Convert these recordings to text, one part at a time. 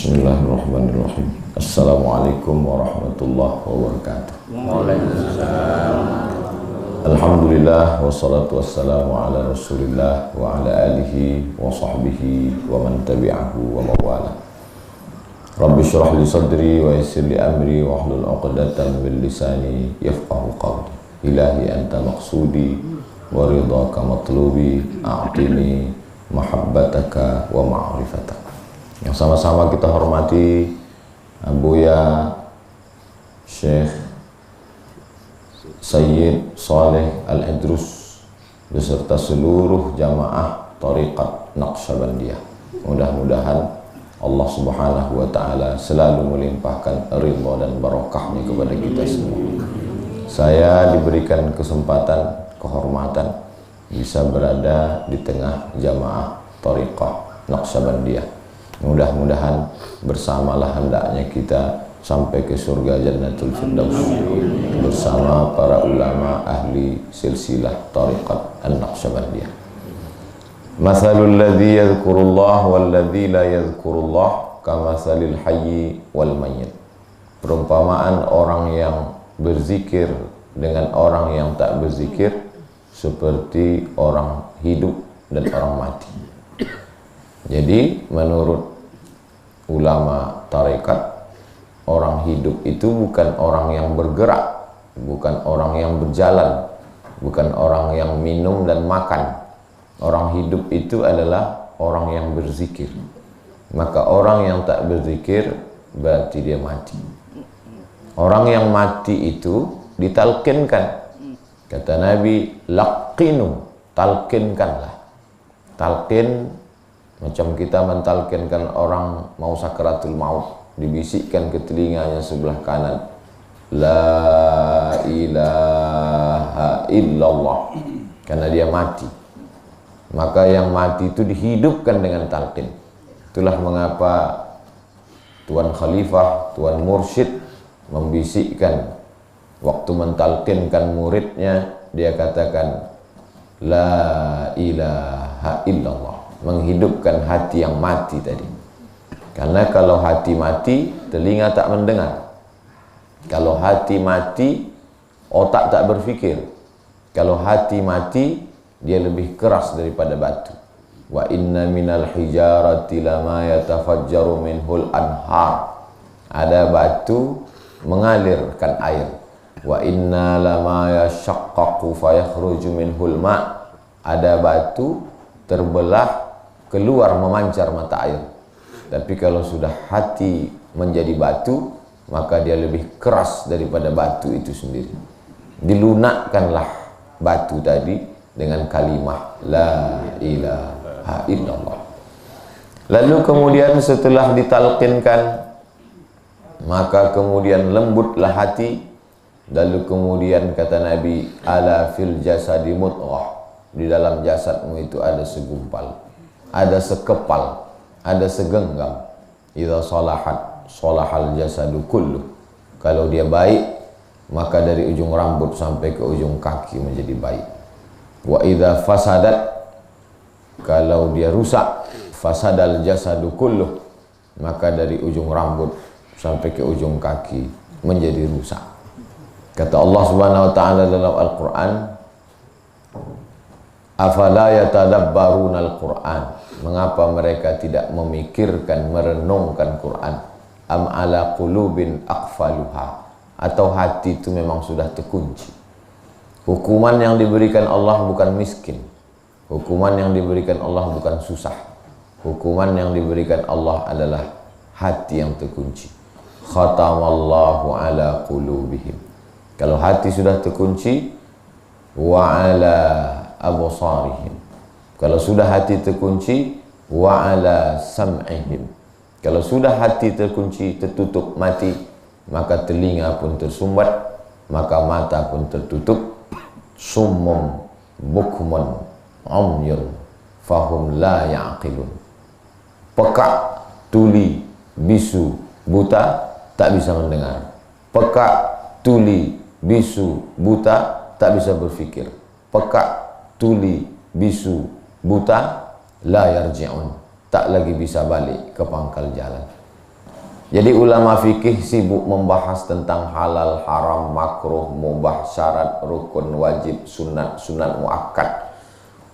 Bismillahirrahmanirrahim. Assalamualaikum warahmatullahi wabarakatuh. Waalaikumsalam. Alhamdulillah wassalatu wassalamu ala Rasulillah wa ala alihi wa sahbihi wa man tabi'ahu wa mawala. Rabbi syrah li sadri wa yassir li amri wa hlul 'uqdatam min lisani yafqahu qawli. Ilahi anta maqsudi wa ridhaka matlubi, a'tini mahabbataka wa ma'rifataka. Yang sama-sama kita hormati Buya Syekh Sayyid Saleh Al-Idrus beserta seluruh jamaah Thariqat Naqsyabandiyah. Mudah-mudahan Allah Subhanahu wa taala selalu melimpahkan ridha dan barokahnya kepada kita semua. Saya diberikan kesempatan, kehormatan bisa berada di tengah jamaah Thariqat Naqsyabandiyah. Mudah-mudahan bersamalah hendaknya kita sampai ke surga Jannatul Firdaus bersama para ulama ahli silsilah Thariqat An-Naqsyabandiyah. Mathalul ladzi yadhkurullah wal ladzi la yadhkurullah kamathalil hayyi wal mayyit. Perumpamaan orang yang berzikir dengan orang yang tak berzikir seperti orang hidup dan orang mati. Jadi menurut ulama tarekat, orang hidup itu bukan orang yang bergerak, bukan orang yang berjalan, bukan orang yang minum dan makan. Orang hidup itu adalah orang yang berzikir. Maka orang yang tak berzikir berarti dia mati. Orang yang mati itu ditalkinkan. Kata Nabi, laqinu, talkinkanlah. Talkin macam kita mentalkinkan orang mau sakaratul maut, dibisikkan ke telinganya sebelah kanan, la ilaha illallah, karena dia mati. Maka yang mati itu dihidupkan dengan talqin. Itulah mengapa Tuan Khalifah, Tuan Mursyid membisikkan waktu mentalqinkan muridnya, dia katakan la ilaha illallah, menghidupkan hati yang mati tadi. Karena kalau hati mati, telinga tak mendengar. Kalau hati mati, otak tak berfikir. Kalau hati mati, dia lebih keras daripada batu. Wa inna minal hijarati lama yatafajjaru minhul anhar. Ada batu mengalirkan air. Wa inna lama yashaqqaqu fayakhruju minhul ma'. Ada batu terbelah, keluar memancar mata air. Tapi kalau sudah hati menjadi batu, maka dia lebih keras daripada batu itu sendiri. Dilunakkanlah batu tadi dengan kalimah la ilaha illallah. Lalu kemudian setelah ditalqinkan, maka kemudian lembutlah hati. Lalu kemudian kata Nabi, ala fil jasadi mudghah, di dalam jasadmu itu ada segumpal, ada sekepal, ada segenggam. Idza salahat salahal jasadu kulluh. Kalau dia baik, maka dari ujung rambut sampai ke ujung kaki menjadi baik. Wa idza fasadat, kalau dia rusak, fasadal jasadu kulluh, maka dari ujung rambut sampai ke ujung kaki menjadi rusak. Kata Allah Subhanahu wa taala dalam Al-Qur'an, afala yatadabbaruna al-Qur'an, mengapa mereka tidak memikirkan, merenungkan Quran? Am ala qulubin aqfaluha, atau hati itu memang sudah terkunci. Hukuman yang diberikan Allah bukan miskin. Hukuman yang diberikan Allah bukan susah. Hukuman yang diberikan Allah adalah hati yang terkunci. Khatamallahu ala qulubihim. Kalau hati sudah terkunci, wa ala absarihim. Kalau sudah hati terkunci, wa ala sam'ihim. Kalau sudah hati terkunci, tertutup, mati, maka telinga pun tersumbat, maka mata pun tertutup. Summum bukmun umyun fahum la ya'qilun. Pekak, tuli, bisu, buta, tak bisa mendengar. Pekak, tuli, bisu, buta, tak bisa berfikir. Pekak, tuli, bisu, buta, la yarji'un, tak lagi bisa balik ke pangkal jalan. Jadi ulama fikih sibuk membahas tentang halal, haram, makruh, mubah, syarat, rukun, wajib, sunat, sunat muakkad.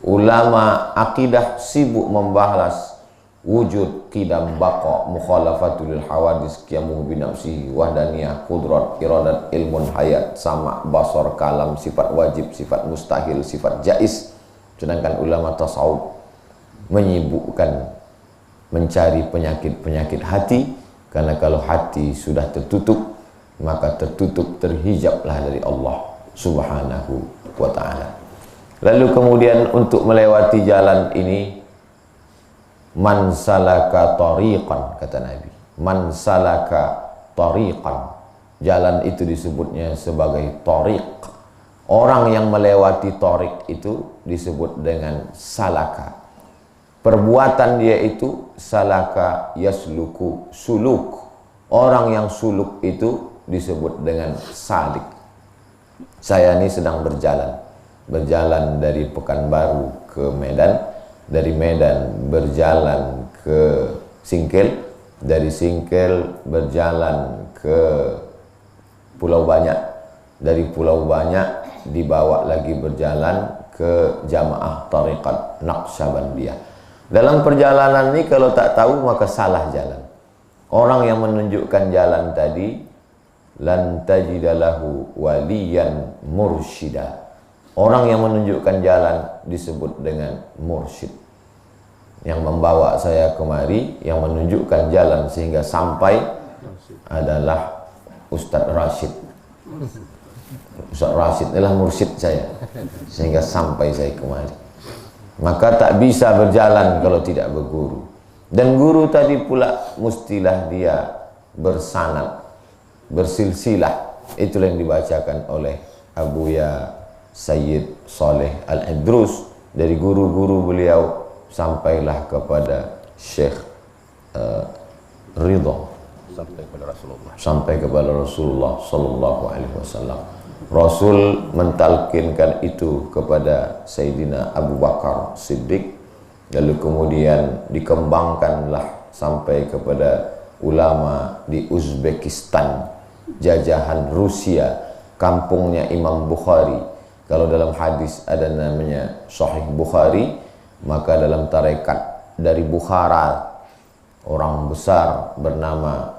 Ulama akidah sibuk membahas wujud, qidam, baqa, mukhalafatul hawadis, qiyamuhu binafsihi, wahdaniyah, qudrat, iradat, ilmun, hayat, sama, basar, kalam, sifat wajib, sifat mustahil, sifat jaiz. Sedangkan ulama tasawuf menyibukkan mencari penyakit-penyakit hati, karena kalau hati sudah tertutup, maka tertutup, terhijablah dari Allah Subhanahu wa ta'ala. Lalu kemudian untuk melewati jalan ini, man salaka tariqan, kata Nabi, man salaka tariqan, jalan itu disebutnya sebagai tariq. Orang yang melewati tariq itu disebut dengan salaka. Perbuatan dia itu salaka yasluku suluk. Orang yang suluk itu disebut dengan salik. Saya ini sedang berjalan dari Pekanbaru ke Medan, dari Medan berjalan ke Singkil, dari Singkil berjalan ke Pulau Banyak, dari Pulau Banyak dibawa lagi berjalan ke Jamaah Tariqat Naqsyabandiyah. Dalam perjalanan ini kalau tak tahu maka salah jalan. Orang yang menunjukkan jalan tadi, lan tajidalahu waliyan mursyida. Orang yang menunjukkan jalan disebut dengan mursyid. Yang membawa saya kemari, yang menunjukkan jalan sehingga sampai adalah Ustadz Rashid. Ustadz Rashid adalah mursyid saya sehingga sampai saya kemari. Maka tak bisa berjalan kalau tidak berguru. Dan guru tadi pula mestilah dia bersanad, bersilsilah. Itulah yang dibacakan oleh Abuya Sayyid Saleh Al-Idrus. Dari guru-guru beliau sampailah kepada Syekh Ridha, sampai kepada Rasulullah Sallallahu Alaihi Wasallam. Rasul mentalkinkan itu kepada Sayyidina Abu Bakar Siddiq, lalu kemudian dikembangkanlah sampai kepada ulama di Uzbekistan, jajahan Rusia, kampungnya Imam Bukhari. Kalau dalam hadis ada namanya Sahih Bukhari, maka dalam tarekat dari Bukhara orang besar bernama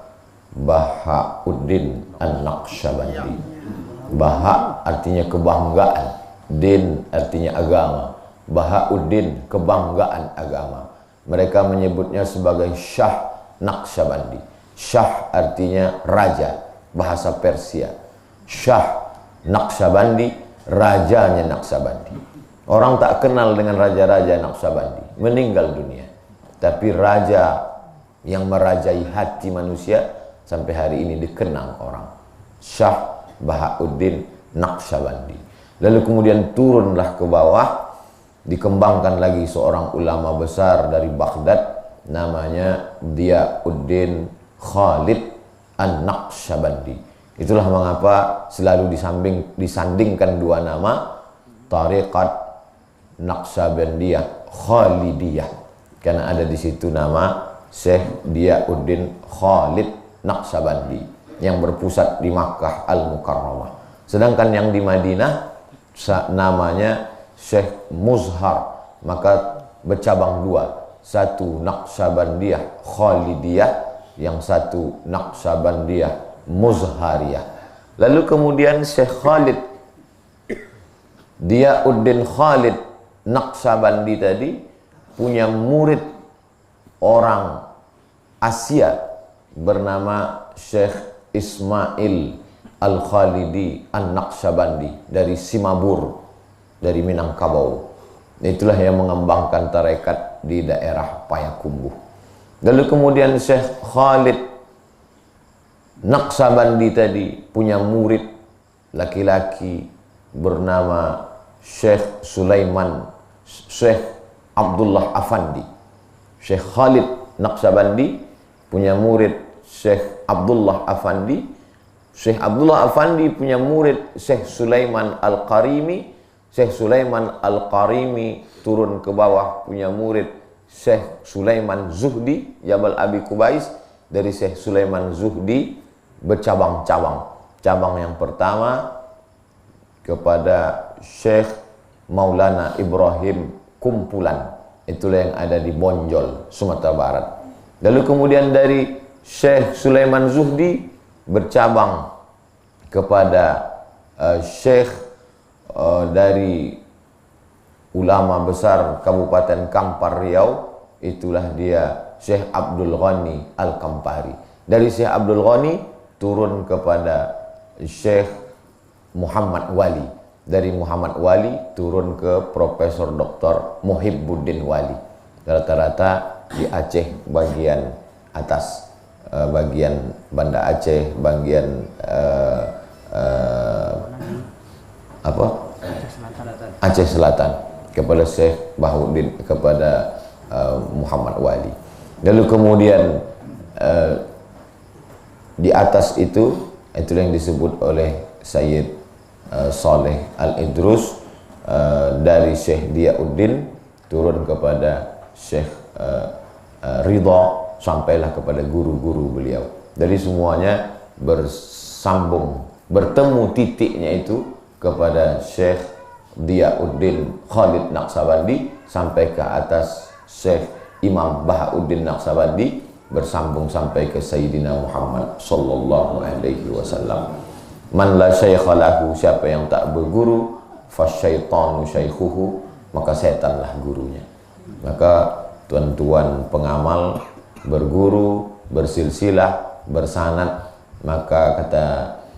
Bahauddin An-Naqsyabandi. Baha artinya kebanggaan, din artinya agama. Bahauddin kebanggaan agama. Mereka menyebutnya sebagai Syah Naqsyabandi. Syah artinya raja, bahasa Persia. Syah Naqsyabandi, rajanya Naqsyabandi. Orang tak kenal dengan raja-raja Naqsyabandi, meninggal dunia. Tapi raja yang merajai hati manusia sampai hari ini dikenang orang. Syah Bahauddin Naqsyabandi. Lalu kemudian turunlah ke bawah, dikembangkan lagi seorang ulama besar dari Baghdad, namanya Diyauddin Khalid An-Naqsyabandi. Itulah mengapa selalu disandingkan dua nama, Tariqat Naqsyabandiyah Khalidiyah, karena ada di situ nama Syekh Diyauddin Khalid Naqsyabandi yang berpusat di Makkah Al-Mukarramah. Sedangkan yang di Madinah namanya Syekh Muzhar, maka bercabang dua, satu Naqsyabandiyah Khalidiyah, yang satu Naqsyabandiyah Muzhariyah. Lalu kemudian Syekh Khalid Diyauddin Khalid Naqsyabandi tadi punya murid orang Asia bernama Syekh Ismail Al-Khalidi An-Naqsyabandi dari Simabur, dari Minangkabau. Itulah yang mengembangkan tarekat di daerah Payakumbuh. Lalu kemudian Syekh Khalid Naqsyabandi tadi punya murid laki-laki bernama Syekh Sulaiman, Syekh Abdullah Afandi. Syekh Khalid Naqsyabandi punya murid Syekh Abdullah Afandi. Syekh Abdullah Afandi punya murid Syekh Sulaiman Al-Qarimi. Syekh Sulaiman Al-Qarimi turun ke bawah punya murid Syekh Sulaiman Zuhdi Jabal Abi Kubais, dari Syekh Sulaiman Zuhdi bercabang-cabang. Cabang yang pertama kepada Syekh Maulana Ibrahim Kumpulan, itulah yang ada di Bonjol, Sumatera Barat. Lalu kemudian dari Syekh Sulaiman Zuhdi bercabang kepada Syekh dari ulama besar Kabupaten Kampar Riau, itulah dia Syekh Abdul Ghani Al-Kampari. Dari Syekh Abdul Ghani turun kepada Syekh Muhammad Wali. Dari Muhammad Wali turun ke Profesor Dr. Muhibbuddin Wali. Rata-rata di Aceh bagian atas, bagian Banda Aceh, bagian Aceh Selatan, kepada Syekh Bahuddin, kepada Muhammad Wali. Lalu kemudian di atas itu yang disebut oleh Sayyid Saleh Al-Idrus, dari Syekh Diauddin turun kepada Syekh Ridha, sampailah kepada guru-guru beliau. Dari semuanya bersambung, bertemu titiknya itu kepada Syekh Diauddin Khalid Naqsabandi, sampai ke atas Syekh Imam Bahauddin Naqsabandi, bersambung sampai ke Sayyidina Muhammad sallallahu alaihi wasallam. Man la syaikha lahu, siapa yang tak berguru, fasyaitanu syaikhuhu, maka setanlah gurunya. Maka tuan-tuan pengamal berguru, bersilsilah, bersanad, maka kata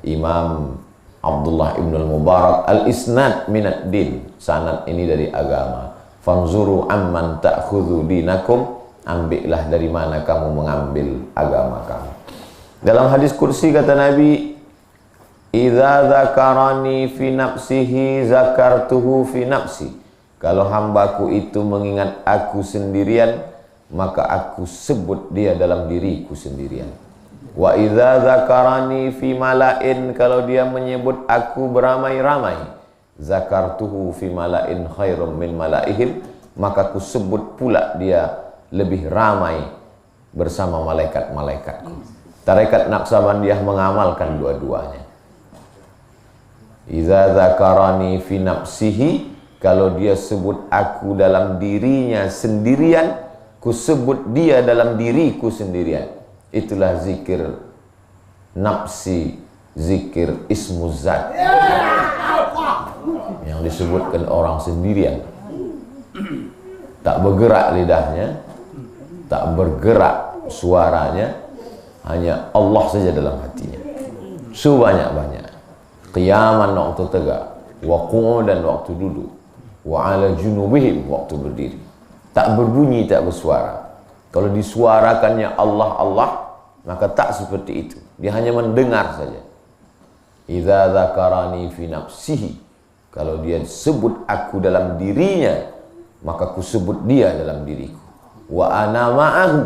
Imam Abdullah ibn al-Mubarak, al-isnad minad din, sanad ini dari agama. Fanzuru amman ta'khudhu dinakum, ambillah dari mana kamu mengambil agama kamu. Dalam hadis kursi kata Nabi, idza dzakarani fi nafsihi zakartuhu fi nafsi. Kalau hambaku itu mengingat aku sendirian, maka aku sebut dia dalam diriku sendirian. Wa idza dzakarani fi mala'in, kalau dia menyebut aku beramai-ramai, zakartuhu fi mala'in khairum min mala'ihim, maka aku sebut pula dia lebih ramai bersama malaikat-malaikatku. Tarekat Naqsabandiyah mengamalkan dua-duanya. Idza dzakarani fi nafsihi, kalau dia sebut aku dalam dirinya sendirian, ku sebut dia dalam diriku sendirian. Itulah zikir nafsi, zikir ismuz zat, yang disebutkan orang sendirian. Tak bergerak lidahnya, tak bergerak suaranya, hanya Allah saja dalam hatinya. Sebanyak-banyak. Qiyaman waktu tegak, wa qu'udan waktu duduk, wa ala junubihim waktu berdiri. Tak berbunyi, tak bersuara. Kalau disuarakannya Allah, Allah, maka tak seperti itu. Dia hanya mendengar saja. Idza dzakarani fi nafsihi, kalau dia sebut aku dalam dirinya, maka ku sebut dia dalam diriku. Wa ana ma'ahu,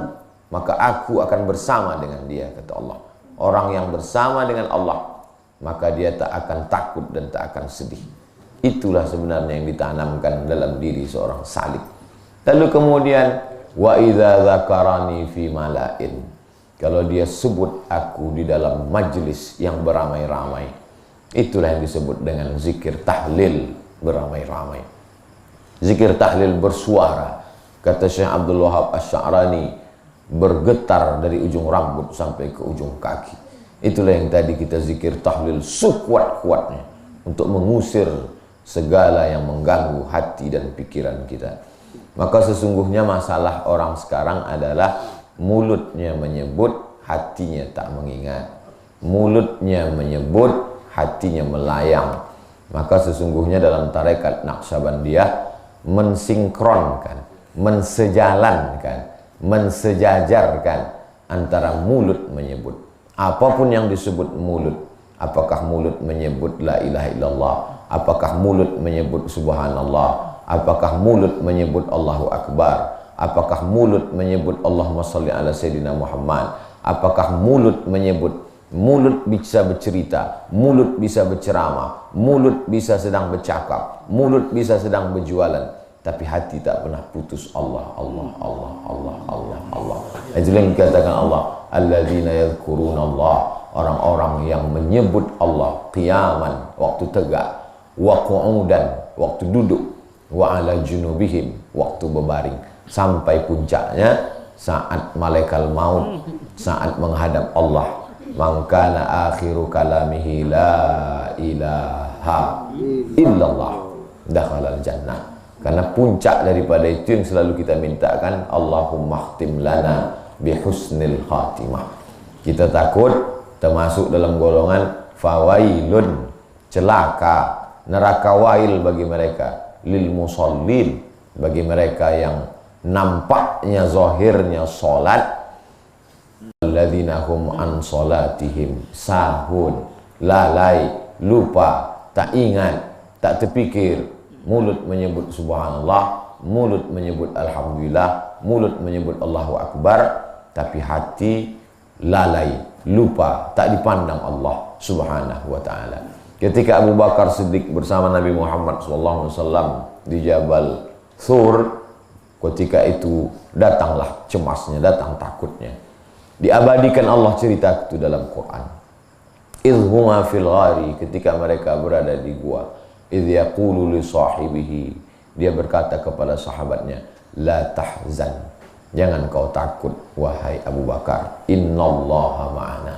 maka aku akan bersama dengan dia, kata Allah. Orang yang bersama dengan Allah, maka dia tak akan takut dan tak akan sedih. Itulah sebenarnya yang ditanamkan dalam diri seorang salik. Lalu kemudian wa idza dzakarani fi mala'in, kalau dia sebut aku di dalam majlis yang beramai-ramai, itulah yang disebut dengan zikir tahlil beramai-ramai. Zikir tahlil bersuara, kata Syekh Abdul Wahab Asy-Sya'rani, bergetar dari ujung rambut sampai ke ujung kaki. Itulah yang tadi kita zikir tahlil sekuat-kuatnya untuk mengusir segala yang mengganggu hati dan pikiran kita. Maka sesungguhnya masalah orang sekarang adalah mulutnya menyebut, hatinya tak mengingat. Mulutnya menyebut, hatinya melayang. Maka sesungguhnya dalam tarekat Naqsabandiyah mensinkronkan, mensejalankan, mensejajarkan antara mulut menyebut. Apapun yang disebut mulut, apakah mulut menyebut la ilaha illallah, apakah mulut menyebut subhanallah, apakah mulut menyebut Allahu Akbar, apakah mulut menyebut Allahumma salli ala Sayyidina Muhammad, apakah mulut menyebut, mulut bisa bercerita, mulut bisa berceramah, mulut bisa sedang bercakap, mulut bisa sedang berjualan. tapi hati tak pernah putus Allah, Allah, Allah, Allah, Allah, Allah. Itulah yang dikatakan Allah, alladzina yadhkuruna Allah, orang-orang yang menyebut Allah qiyaman, waktu tegak, wa qu'udan, waktu duduk, wa ala junubihim, waktu berbaring, sampai puncaknya saat malaikat maut, saat menghadap Allah. Man kana akhiru kalamihi la ilaha illallah dakhalal jannah. Karena puncak daripada itu yang selalu kita mintakan, Allahumma khtim lana bihusnil khatimah. Kita takut termasuk dalam golongan fawailun, celaka, neraka wail bagi mereka, lil musallin, bagi mereka yang nampaknya zahirnya salat, alladzina hum an salatihim sahun, lalai, lupa, tak ingat, tak terpikir. Mulut menyebut subhanallah, mulut menyebut alhamdulillah, mulut menyebut Allahu Akbar, tapi hati lalai, lupa, tak dipandang Allah subhanahu wa ta'ala. Ketika Abu Bakar Siddiq bersama Nabi Muhammad SAW di Jabal Thur, ketika itu datanglah cemasnya, datang takutnya. Diabadikan Allah cerita itu dalam Quran. Idh huma fil ghari, ketika mereka berada di gua. Idh yaqulu li sahibihi, dia berkata kepada sahabatnya, la tahzan, jangan kau takut wahai Abu Bakar, innallaha ma'ana,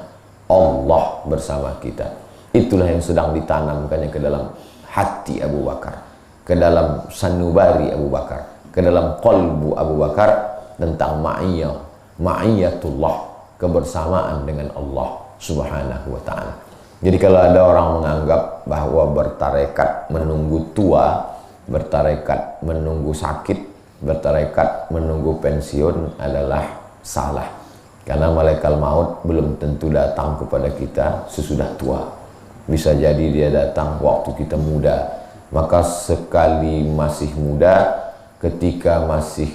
Allah bersama kita. Itulah yang sedang ditanamkannya ke dalam hati Abu Bakar, ke dalam sanubari Abu Bakar, ke dalam qalbu Abu Bakar, tentang ma'iyah, ma'iyatullah, kebersamaan dengan Allah subhanahu wa ta'ala. Jadi kalau ada orang menganggap bahwa bertarekat menunggu tua, bertarekat menunggu sakit, bertarekat menunggu pensiun adalah salah. Karena malaikat maut belum tentu datang kepada kita sesudah tua. Bisa jadi dia datang waktu kita muda. Maka sekali masih muda, ketika masih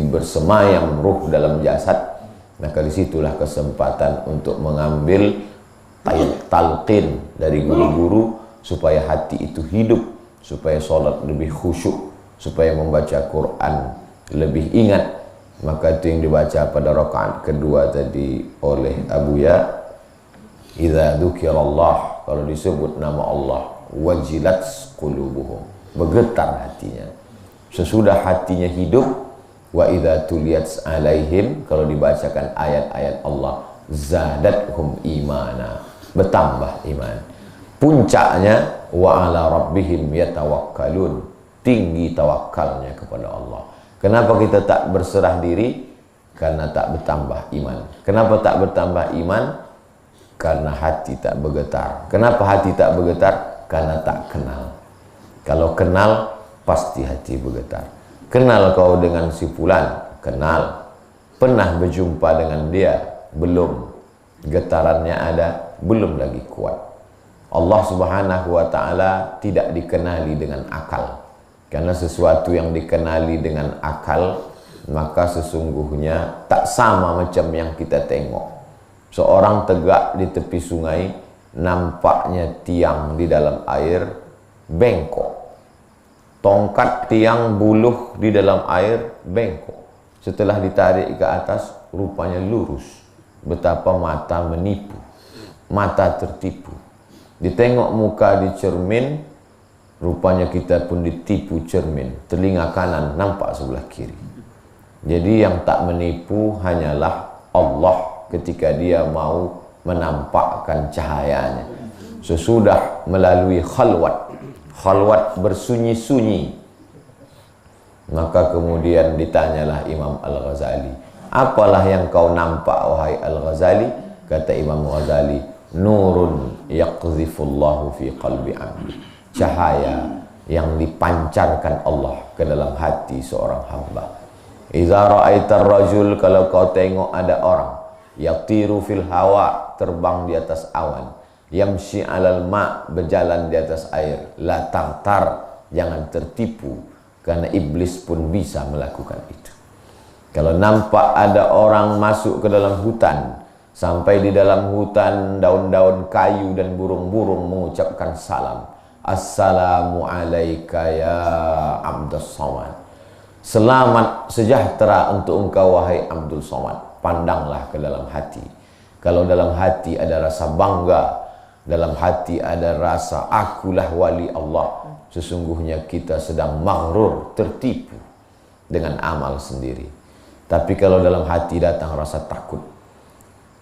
bersemayam ruh dalam jasad, maka disitulah kesempatan untuk mengambil talqin dari guru-guru supaya hati itu hidup, supaya sholat lebih khusyuk, supaya membaca Quran lebih ingat. Maka itu yang dibaca pada rakaat kedua tadi oleh Abuya, idza dzukirallah, kalau disebut nama Allah, wajilat qulubuhum, bergetar hatinya. Sesudah hatinya hidup, wa idza tuliyat alaihim, kalau dibacakan ayat-ayat Allah, zadathum imana, bertambah iman. Puncaknya wa ala rabbihim yatawakkalun, tinggi tawakalnya kepada Allah. Kenapa kita tak berserah diri? Karena tak bertambah iman. Kenapa tak bertambah iman? Karena hati tak bergetar. Kenapa hati tak bergetar? Karena tak kenal. Kalau kenal, pasti hati bergetar. Kenal kau dengan si fulan? Kenal. Pernah berjumpa dengan dia? Belum. Getarannya ada? Belum lagi kuat. Allah subhanahu wa ta'ala tidak dikenali dengan akal. Karena sesuatu yang dikenali dengan akal, maka sesungguhnya tak sama macam yang kita tengok. Seorang tegak di tepi sungai, nampaknya tiang di dalam air bengkok. Tongkat tiang buluh di dalam air bengkok. Setelah ditarik ke atas, rupanya lurus. Betapa mata menipu, mata tertipu. Ditengok muka di cermin, rupanya kita pun ditipu cermin. Telinga kanan nampak sebelah kiri. Jadi yang tak menipu hanyalah Allah ketika dia mau menampakkan cahayanya. Sesudah melalui khalwat bersunyi-sunyi, maka kemudian ditanyalah Imam Al-Ghazali, apalah yang kau nampak wahai Al-Ghazali? Kata Imam Ghazali, nurun yaqzifullahu fi qalbi abdi, cahaya yang dipancarkan Allah ke dalam hati seorang hamba. Idza ra'aitar rajul, kalau kau tengok ada orang, yatiru fil hawa, terbang di atas awan, yamshi alal ma, berjalan di atas air, la tartar, jangan tertipu, karena iblis pun bisa melakukan itu. Kalau nampak ada orang masuk ke dalam hutan, sampai di dalam hutan daun-daun kayu dan burung-burung mengucapkan salam, Assalamu alayka ya Abdus Somad. Selamat sejahtera untuk engkau wahai Abdul Somad. Pandanglah ke dalam hati. Kalau dalam hati ada rasa bangga, dalam hati ada rasa akulah wali Allah, sesungguhnya kita sedang maghrur, tertipu dengan amal sendiri. Tapi kalau dalam hati datang rasa takut,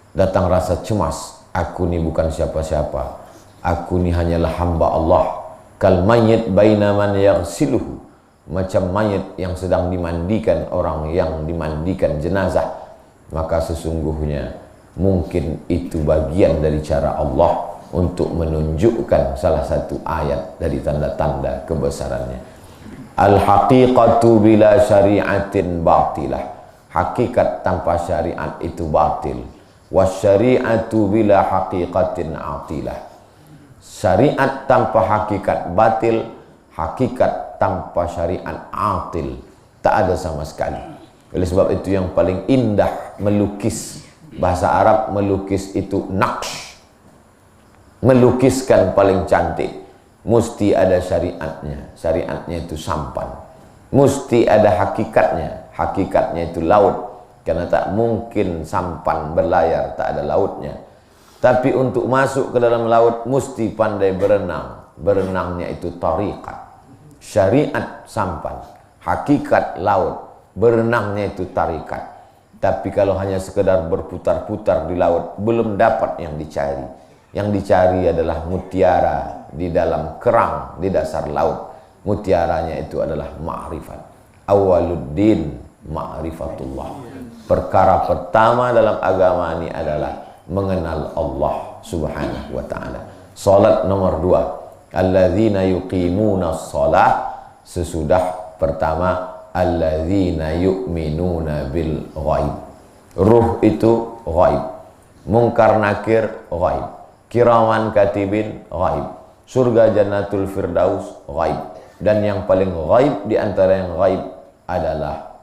datang rasa cemas, aku ni bukan siapa-siapa, aku ni hanyalah hamba Allah. Kal mayyit baina man yaghsiluhu, macam mayit yang sedang dimandikan orang yang dimandikan jenazah. Maka sesungguhnya mungkin itu bagian dari cara Allah untuk menunjukkan salah satu ayat dari tanda-tanda kebesarannya. Al-haqiqatu bila syari'atin batilah. Hakikat tanpa syariat itu batil. Wasyari'atu bila haqiqatin atilah. Syariat tanpa hakikat batil, hakikat tanpa syariat atil, tak ada sama sekali. Oleh sebab itu yang paling indah melukis, bahasa Arab melukis itu naqsh, melukiskan paling cantik, mesti ada syariatnya. Syariatnya itu sampan. Mesti ada hakikatnya. Hakikatnya itu laut. Karena tak mungkin sampan berlayar tak ada lautnya. Tapi untuk masuk ke dalam laut mesti pandai berenang. Berenangnya itu tariqat. Syariat sampan, hakikat laut, berenangnya itu tarikat. Tapi kalau hanya sekedar berputar-putar di laut, belum dapat yang dicari. Yang dicari adalah mutiara di dalam kerang di dasar laut. Mutiaranya itu adalah ma'rifat. Awaluddin ma'rifatullah. Perkara pertama dalam agama ini adalah mengenal Allah subhanahu wa ta'ala. Salat nomor 2, alladzina yuqimuna shalah. Sesudah pertama, alladzina yu'minuna bil ghaib. Ruh itu ghaib, mungkar nakir ghaib, kiraman katibin ghaib, surga jannatul firdaus ghaib. Dan yang paling ghaib di antara yang ghaib adalah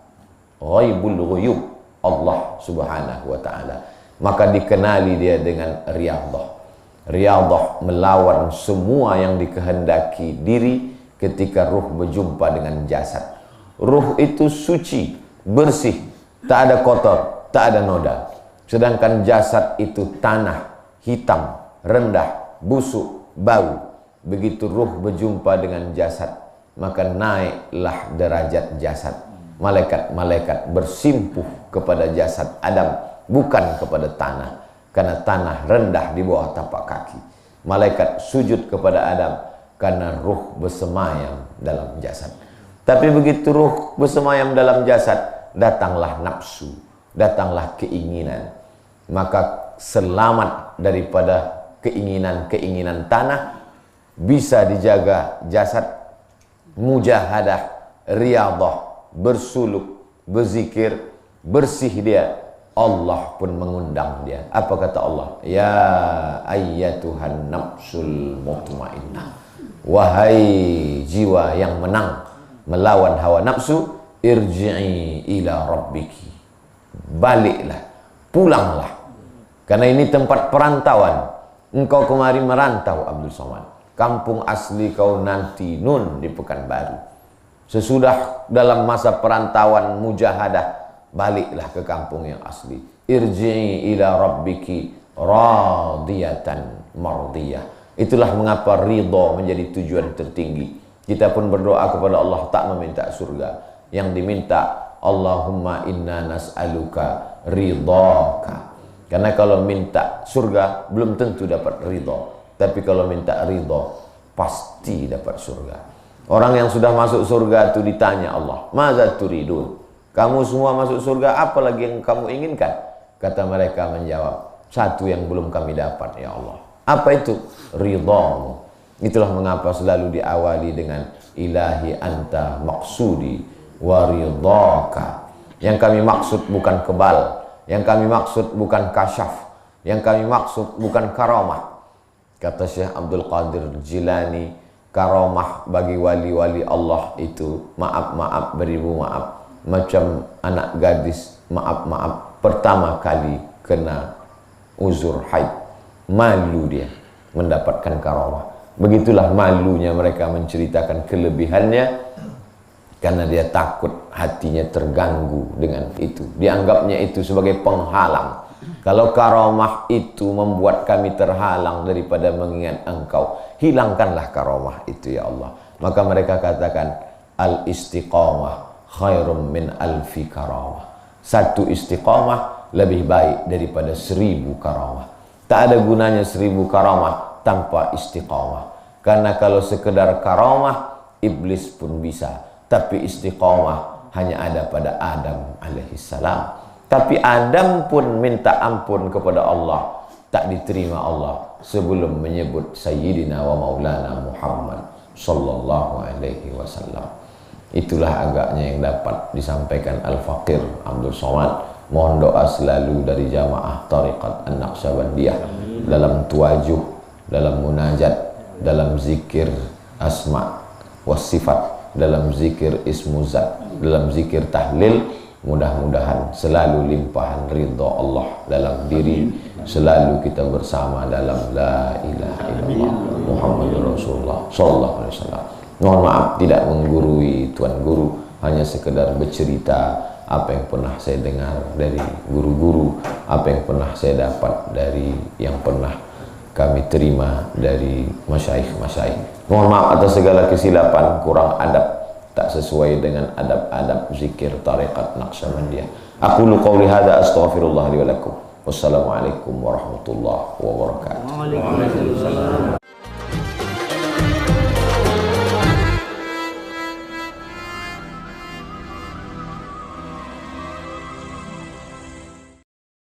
ghaibul ghuyub, Allah subhanahu wa ta'ala. Maka dikenali dia dengan riyadhah. Riyadhah melawan semua yang dikehendaki diri ketika ruh berjumpa dengan jasad. Ruh itu suci, bersih, tak ada kotor, tak ada noda. Sedangkan jasad itu tanah, hitam, rendah, busuk, bau. Begitu ruh berjumpa dengan jasad, maka naiklah derajat jasad. Malaikat-malaikat bersimpuh kepada jasad Adam, bukan kepada tanah, karena tanah rendah di bawah tapak kaki. Malaikat sujud kepada Adam karena ruh bersemayam dalam jasad. Tapi begitu ruh bersemayam dalam jasad, datanglah nafsu, datanglah keinginan. Maka selamat daripada keinginan-keinginan tanah, bisa dijaga jasad, mujahadah, riyadhah, bersuluk, berzikir, bersih dia. Allah pun mengundang dia. Apa kata Allah? Ya ayyatuhan nafsul mutmainnah. Wahai jiwa yang menang melawan hawa nafsu, irji'i ila rabbiki. Baliklah, pulanglah. Karena ini tempat perantauan. Engkau kemari merantau Abdul Somad. Kampung asli kau nanti Nun di Pekanbaru. Sesudah dalam masa perantauan mujahadah, baliklah ke kampung yang asli. Irji'i ila rabbiki radiyatan mardiyah. Itulah mengapa ridha menjadi tujuan tertinggi. Kita pun berdoa kepada Allah tak meminta surga. Yang diminta, Allahumma inna nas'aluka ridhaka. Karena kalau minta surga belum tentu dapat ridha. Tapi kalau minta ridha pasti dapat surga. Orang yang sudah masuk surga itu ditanya Allah, "Maza turidun?" Kamu semua masuk surga, apa lagi yang kamu inginkan? Kata mereka menjawab, satu yang belum kami dapat ya Allah. Apa itu? Ridhamu. Itulah mengapa selalu diawali dengan ilahi anta maksudi wa ridhaka. Yang kami maksud bukan kebal, yang kami maksud bukan kasyaf, yang kami maksud bukan karamah. Kata Syekh Abdul Qadir Jilani, karamah bagi wali-wali Allah itu maaf-maaf beribu maaf. Macam anak gadis maaf-maaf pertama kali kena uzur haid, malu dia mendapatkan karamah. Begitulah malunya mereka menceritakan kelebihannya, karena dia takut hatinya terganggu dengan itu. Dianggapnya itu sebagai penghalang. Kalau karamah itu membuat kami terhalang daripada mengingat Engkau, hilangkanlah karamah itu ya Allah. Maka mereka katakan, al-istiqamah khairum min alfi karamah. Satu istiqamah lebih baik daripada 1000 karamah. Tak ada gunanya 1000 karamah tanpa istiqamah. Karena kalau sekedar karamah, iblis pun bisa. Tapi istiqamah hanya ada pada Adam alaihissalam. Tapi Adam pun minta ampun kepada Allah, tak diterima Allah sebelum menyebut Sayyidina wa Maulana Muhammad sallallahu alaihi wasallam. Itulah agaknya yang dapat disampaikan Al-Faqir Abdul Somad. Mohon doa selalu dari jamaah Tariqat An-Naqsyabandiyah dalam tuajuh, dalam munajat, dalam zikir asma was sifat, dalam zikir ismuzat, dalam zikir tahlil. Mudah-mudahan selalu limpahan ridha Allah dalam diri, selalu kita bersama dalam la ilaha illallah Muhammadur Rasulullah sallallahu alaihi wasallam. Mohon maaf tidak menggurui Tuan Guru, hanya sekedar bercerita apa yang pernah saya dengar dari guru-guru, apa yang pernah saya dapat dari yang pernah kami terima dari masyayikh-masyayikh. Mohon maaf atas segala kesilapan, kurang adab, tak sesuai dengan adab-adab zikir Tariqat Naqsyabandiyah. Aqulu qawli hadza astaghfirullah li wa lakum. Wassalamualaikum warahmatullahi wabarakatuh.